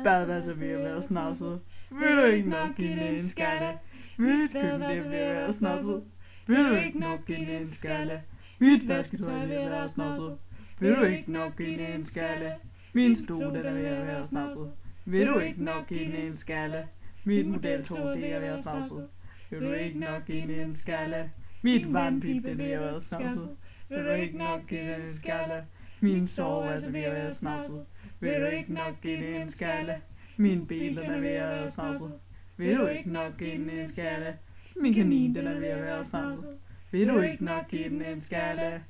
Badeværelse ved at være snavset. Vil du ikke nok give den en skalle? Mit køkken det ved at være snavset. Vil du ikke nok give den en skalle? Mit vasketøj ved at være snavset. Vil du ikke nok give den en skalle? Min stol den er ved at være snavset. Vil du ikke nok give den en skalle? Mit modeltog det er ved at snavset. Vil du ikke nok give den en skalle? Mit vandpip det er ved at være snavset. Vil du ikke nok give den en skalle? Min soveværelse ved at være snavset. Vil du ikke nok give den en skalle? Min bil den er ved at være snavset. Vil du ikke nok give den en skalle? Min kanin den er ved at være snavset. Vil du ikke nok give den en skalle?